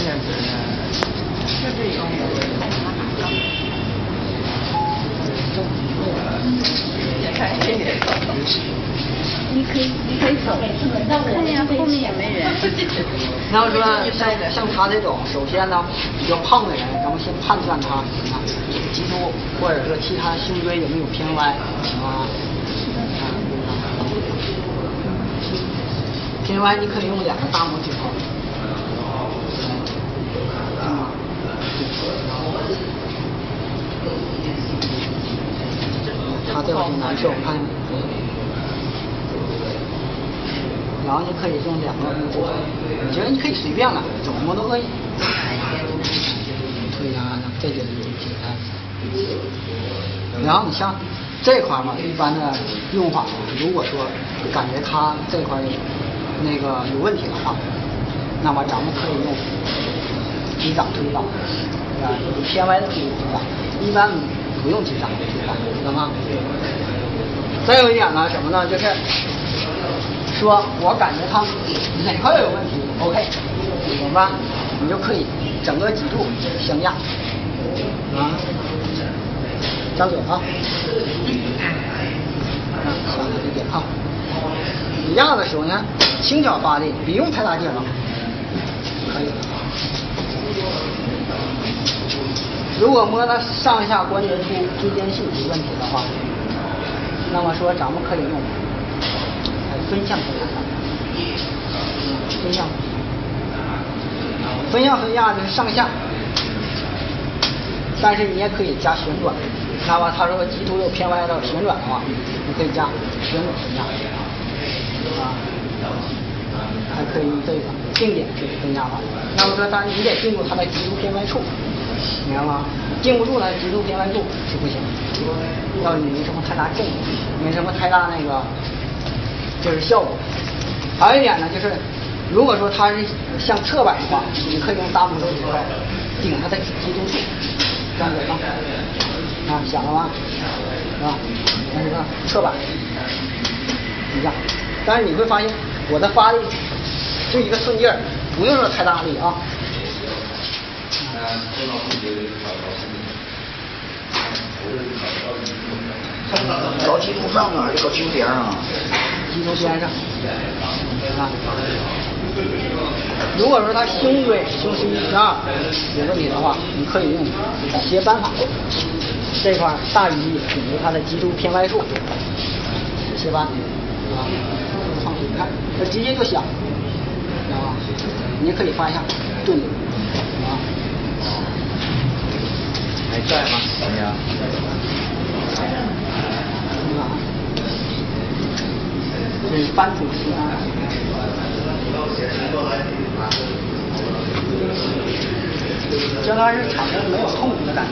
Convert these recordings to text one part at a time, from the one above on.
点子呢？是不是有看他哪个？你可以走，看见后面也没人。然后说像他这种，首先呢，比较胖的人，咱们先判断他脊柱或者说其他胸椎有没有偏歪，啊，偏歪你可以用2个大拇指头，他这会难受，看。然后你可以用2个拇指头，你觉得你可以随便了，怎么都可以。推压这就是简单。然后你像这块嘛，一般的用法，如果说感觉它这块那个有问题的话，那么咱们可以用击掌推导，偏歪的推导，一般不用击掌推导，知道吗？再有一点呢，什么呢？就是说我感觉它哪块有问题 ，OK， 怎么办？你就可以整个脊柱相压，张嘴啊，小一点啊。你压的时候呢，轻巧发力，别用太大劲了，可以。如果摸到上下关节处之间性有问题的话，那么说咱们可以用分项分压法，分项分压就是上下，但是你也可以加旋转。那么他说脊柱有偏歪到旋转的话，你可以加旋转分压，还可以用这个定点分压法。那么说你得定住它的脊柱偏歪处，明白吗？定不住呢，脊柱偏歪处是不行，要没什么太大震，没什么太大那个就是效果。还有一点呢，就是如果说它是像侧摆的话，你可以用大拇指头顶它的脊柱处，这样子啊，想了吗？啊，那是个侧摆一样，但是你会发现我的发力就一个顺劲儿，不用说太大力啊。搞脊柱上啊，还是搞脊柱边上？脊柱边上啊。如果说他胸椎、胸11、胸2有问题的话，你可以用斜扳法，这块大鱼顶住他的脊柱偏歪处，斜扳啊，放水看，它直接就响啊。你也可以发一下顿啊。还在吗？怎么样？这是扳腿式啊。只要是产生没有痛苦的感觉，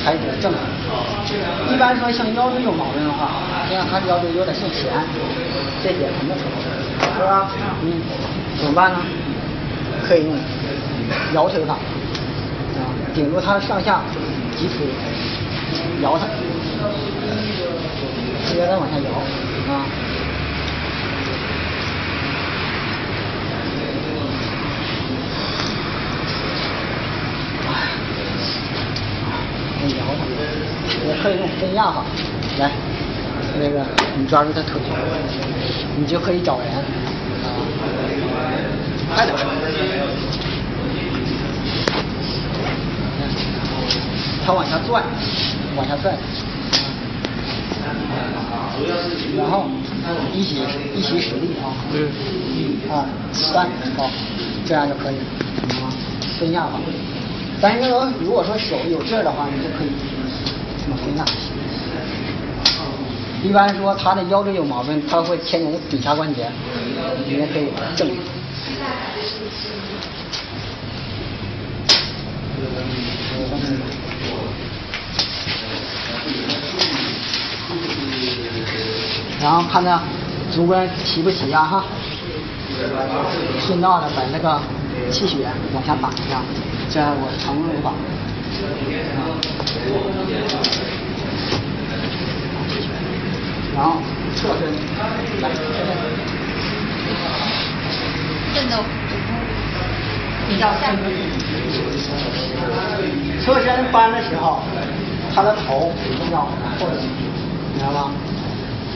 才得正。一般说像腰椎有毛病的话，这样他腰椎有点向前，这点什么程度？是吧？怎么办呢？可以用摇腿法，顶住它上下脊椎，摇它，直接再往下摇啊。摇它，也可以用分压法。来，那个你抓住他腿，你就可以找人啊，快点，他往下转，往下转，然后一起使力啊，1、2、3，好，这样就可以了，分压法。但是如果说手有劲儿的话，你就可以这么分压。一般说他的腰椎有毛病，他会牵连底下关节，你也可以正。然后看着足跟齐不齐呀哈，顺道的把那个气血往下打一下，这样我常用法。然后侧身，来侧身，震动。要下面。侧身搬的时候，他的头要后头，明白吗？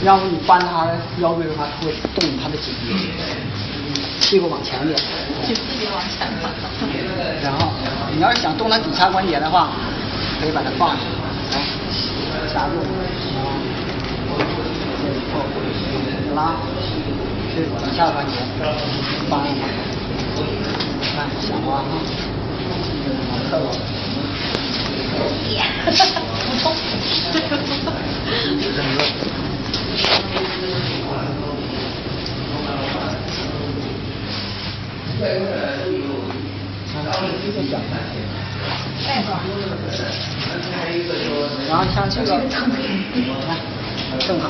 要不你搬他的腰椎的话，会动他的颈椎，屁股往前点，就自己往前跑。然后你要是想动他底下关节的话，可以把它放下，来夹住，拉，是底下关节，放上它，看想了啊，往侧走。不冲。然后像这个，正好。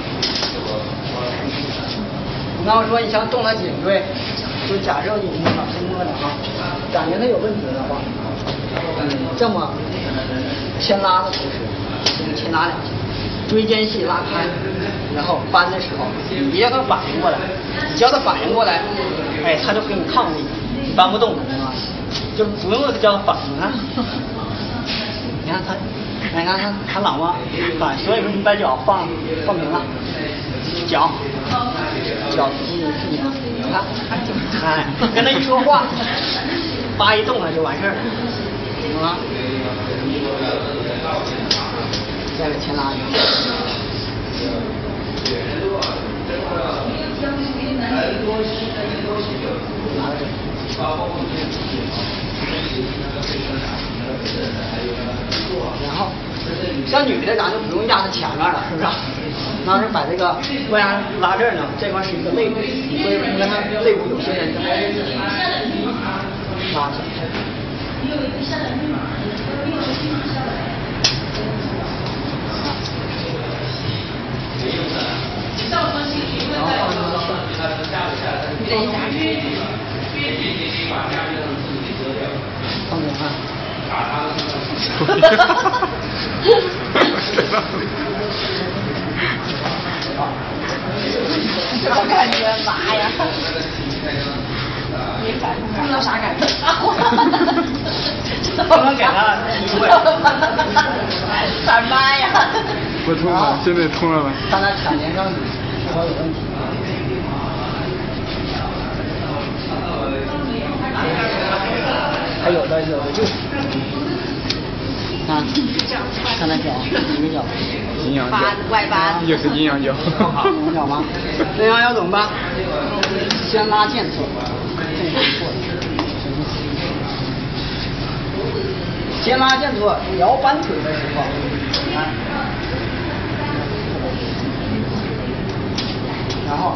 你刚刚说你想动他颈椎，就假设你老是摸的啊，感觉他有问题的话，这么先拉的同时，先拉2下，椎间隙拉开，然后搬的时候，你别叫他反应过来，你叫他反应过来，哎，他就给你抗力，你搬不动了，明白吗？就不用叫他反应啊。你看他，你看他老吗？反，所以说你把脚放平了，脚是你，你看，哎，跟他一说话，叭一动了就完事儿了，懂吗？再给牵拉一下，拿着这个。然后像女的咱就不用压在前面了，是不是？当时把这个为啥拉这儿呢？这块是一个肋骨，所以你看他肋骨有些人拉起来。这一下去。放点看。我感觉麻呀。没感觉，不知道啥感觉。不能给他机会。啥麻呀？不痛了，现在痛了吗？看他产前上是否有问题。还有的就是，看他脚，一个脚，阴阳脚，外八字，又是阴阳脚。阴阳脚吗？阴阳脚怎么办？先拉剑侧，先拉剑侧，摇搬腿的时候，然后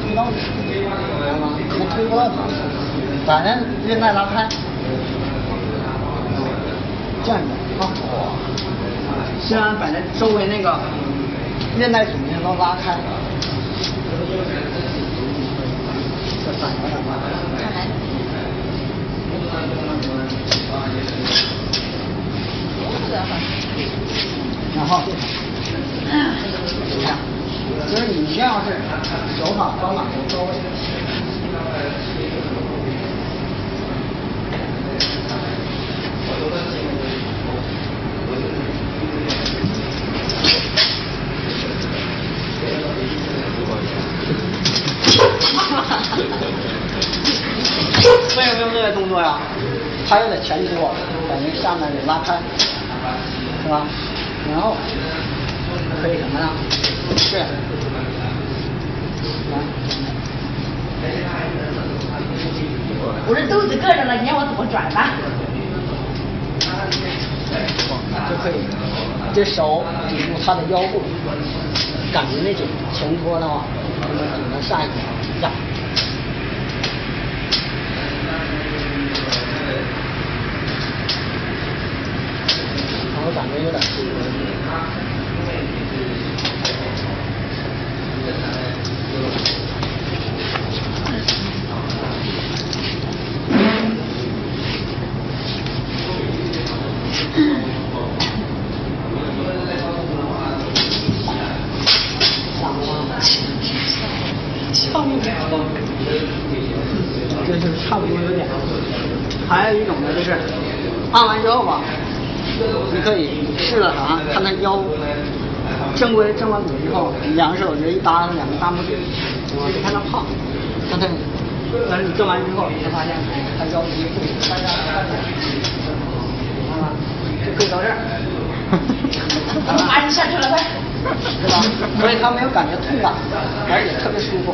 推到底，明白吗？别推过来，把人韧带拉开。这样子啊，先把那周围那个韧带组织都拉开，这反过来，然后这样，就是你先要是手法方法都周围。为什么用这个动作呀？他又得前托，把那个下面给拉开，是吧？然后可以什么呢？这样，我这肚子硌着了，你让我怎么转吧？就可以，这手抵住他的腰部，感觉那紧，前托的话，那么顶到下一个压。我感觉有点虚。这就是差不多有点。还有一种呢，就是按完之后吧，你可以试了啥，看他腰正完骨之后，两个手指一搭上两个大拇指，你看他胖，看他，但是你做完之后，你会发现他腰一不大家看啊，就可以到这儿。马上下去了，快！对吧？所以他没有感觉痛感，而且特别舒服。